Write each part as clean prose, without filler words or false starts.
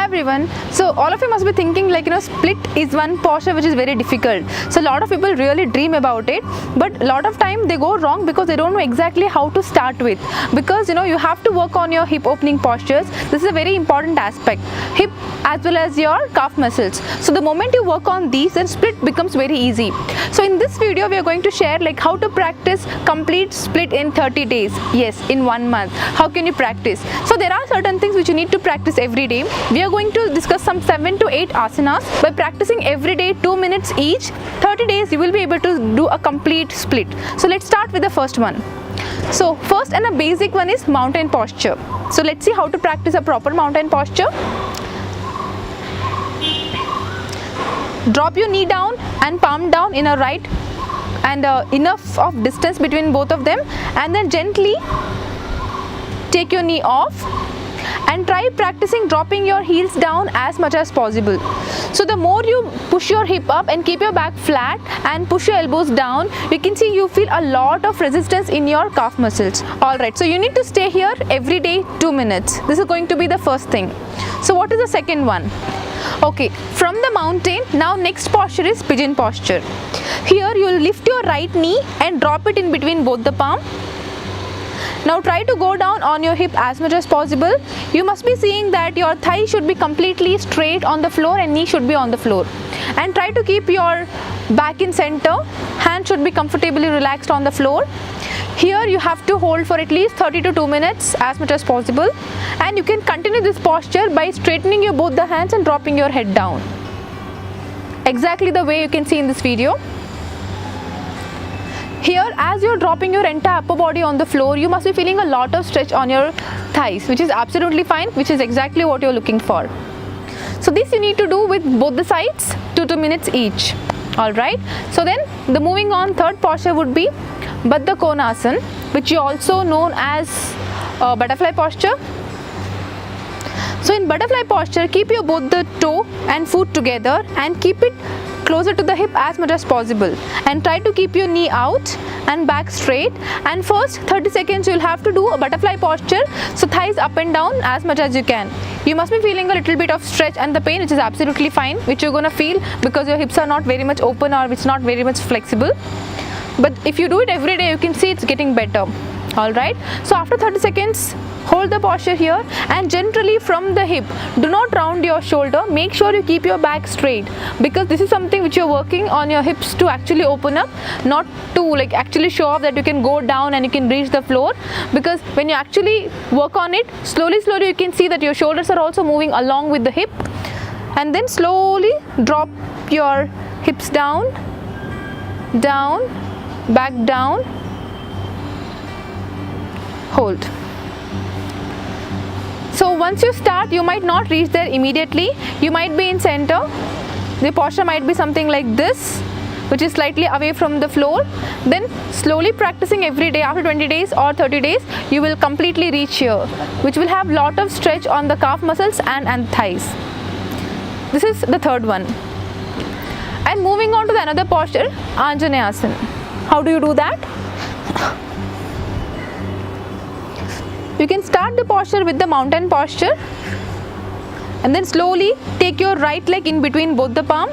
everyone. So all of you must be thinking like split is one posture which is very difficult. So a lot of people really dream about it, but a lot of time they go wrong because they don't know exactly how to start with, because you have to work on your hip opening postures. This is a very important aspect, hip as well as your calf muscles. So the moment you work on these, then split becomes very easy. So in this video we are going to share like how to practice complete split in 30 days. Yes, in 1 month. How can you practice? So there are certain things which you need to practice every day. We are going to discuss some 7 to 8 asanas. By practicing every day 2 minutes each, 30 days you will be able to do a complete split. So let's start with the first one. So first and a basic one is mountain posture. So let's see how to practice a proper mountain posture. Drop your knee down and palm down in a right and enough of distance between both of them, and then gently take your knee off and try practicing dropping your heels down as much as possible. So the more you push your hip up and keep your back flat and push your elbows down, you can see you feel a lot of resistance in your calf muscles. Alright, so you need to stay here every day 2 minutes. This is going to be the first thing. So what is the second one? Okay, from the mountain, now next posture is pigeon posture. Here you will lift your right knee and drop it in between both the palm. Now try to go down on your hip as much as possible. You must be seeing that your thigh should be completely straight on the floor and knee should be on the floor. And try to keep your back in center. Hand should be comfortably relaxed on the floor. Here you have to hold for at least 30 to 2 minutes as much as possible. And you can continue this posture by straightening your both the hands and dropping your head down. Exactly the way you can see in this video. Here, as you're dropping your entire upper body on the floor, you must be feeling a lot of stretch on your thighs, which is absolutely fine, which is exactly what you're looking for. So this you need to do with both the sides, 2 minutes each. Alright, so then the moving on, third posture would be Baddha Konasana, which you also known as butterfly posture. So in butterfly posture, keep your both the toe and foot together and keep it closer to the hip as much as possible, and try to keep your knee out and back straight. And first 30 seconds you'll have to do a butterfly posture, so thighs up and down as much as you can. You must be feeling a little bit of stretch and the pain, which is absolutely fine, which you're gonna feel because your hips are not very much open or it's not very much flexible. But if you do it every day, you can see it's getting better. Alright, so after 30 seconds, hold the posture here and generally from the hip, do not round your shoulder. Make sure you keep your back straight, because this is something which you're working on your hips to actually open up, not to like actually show off that you can go down and you can reach the floor. Because when you actually work on it, slowly you can see that your shoulders are also moving along with the hip, and then slowly drop your hips down, back down, hold. So once you start, you might not reach there immediately. You might be in center. The posture might be something like this, which is slightly away from the floor. Then slowly practicing every day, after 20 days or 30 days, you will completely reach here, which will have lot of stretch on the calf muscles and thighs. This is the third one. And moving on to the another posture, Anjaneyasana. How do you do that? You can start the posture with the mountain posture and then slowly take your right leg in between both the palm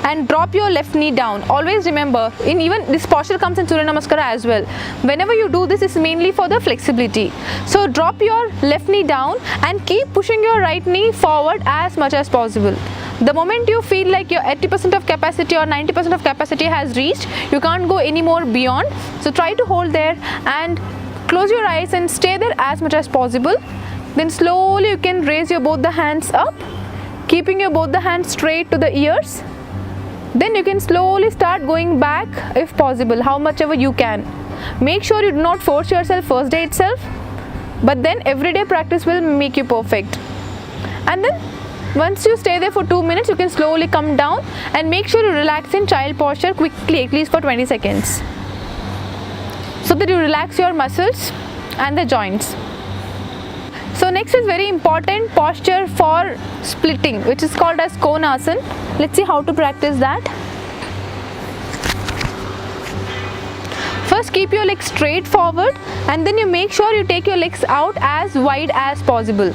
and drop your left knee down. Always remember, in even this posture comes in Surya Namaskara as well. Whenever you do this, is mainly for the flexibility. So drop your left knee down and keep pushing your right knee forward as much as possible. The moment you feel like your 80% of capacity or 90% of capacity has reached, you can't go any more beyond. So try to hold there and close your eyes and stay there as much as possible. Then slowly you can raise your both the hands up, keeping your both the hands straight to the ears. Then you can slowly start going back if possible, how much ever you can. Make sure you do not force yourself first day itself, but then everyday practice will make you perfect. And then once you stay there for 2 minutes, you can slowly come down and make sure you relax in child posture quickly, at least for 20 seconds. So that you relax your muscles and the joints. So next is very important posture for splitting, which is called as Konasana. Let's see how to practice that. First keep your legs straight forward and then you make sure you take your legs out as wide as possible.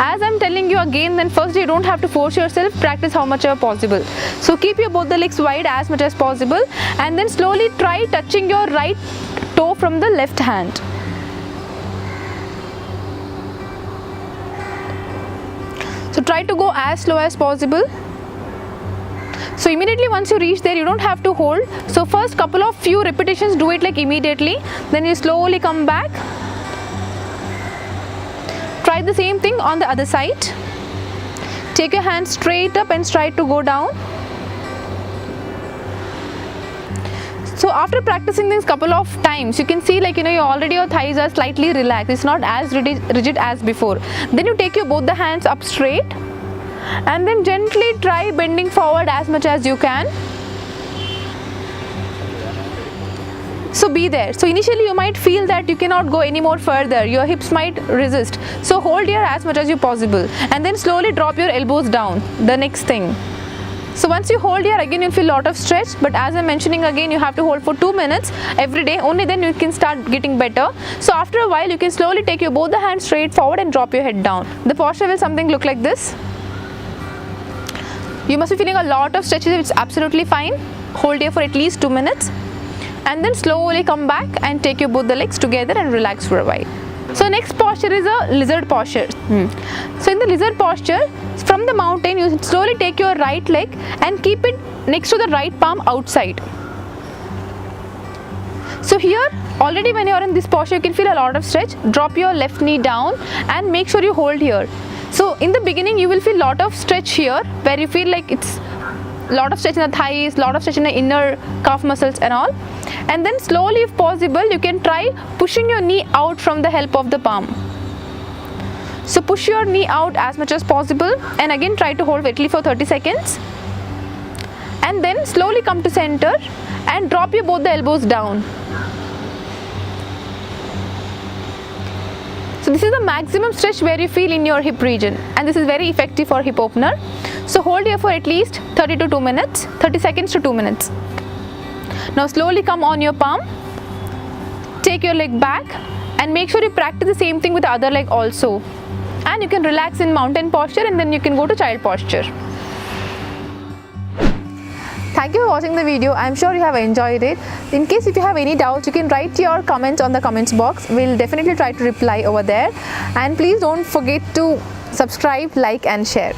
As I'm telling you again, then first you don't have to force yourself, practice how much ever possible. So keep your both the legs wide as much as possible, and then slowly try touching your right toe from the left hand. So try to go as slow as possible. So immediately once you reach there, you don't have to hold. So first couple of few repetitions, do it like immediately, then you slowly come back. Try the same thing on the other side. Take your hands straight up and try to go down. So after practicing this couple of times, you can see like your thighs are slightly relaxed. It's not as rigid as before. Then you take your both the hands up straight, and then gently try bending forward as much as you can. So be there. So initially you might feel that you cannot go any more further, your hips might resist. So hold here as much as you possible, and then slowly drop your elbows down. The next thing. So once you hold here, again you'll feel a lot of stretch, but as I'm mentioning again, you have to hold for 2 minutes every day. Only then you can start getting better. So after a while, you can slowly take your both the hands straight forward and drop your head down. The posture will something look like this. You must be feeling a lot of stretches. It's absolutely fine. Hold here for at least 2 minutes, and then slowly come back and take your both the legs together and relax for a while. So next posture is a lizard posture. So in the lizard posture, from the mountain, you slowly take your right leg and keep it next to the right palm outside. So here, already when you are in this posture, you can feel a lot of stretch. Drop your left knee down and make sure you hold here. So in the beginning, you will feel a lot of stretch here, where you feel like it's a lot of stretch in the thighs, a lot of stretch in the inner calf muscles and all. And then slowly, if possible, you can try pushing your knee out from the help of the palm. So push your knee out as much as possible, and again try to hold tightly for 30 seconds. And then slowly come to center and drop your both the elbows down. So this is the maximum stretch where you feel in your hip region, and this is very effective for hip opener. So hold here for at least 30 seconds to 2 minutes. Now slowly come on your palm, take your leg back, and make sure you practice the same thing with the other leg also. And you can relax in mountain posture, and then you can go to child posture. Thank you for watching the video. I'm sure you have enjoyed it. In case if you have any doubts, you can write your comments on the comments box. We'll definitely try to reply over there. And please don't forget to subscribe, like and share.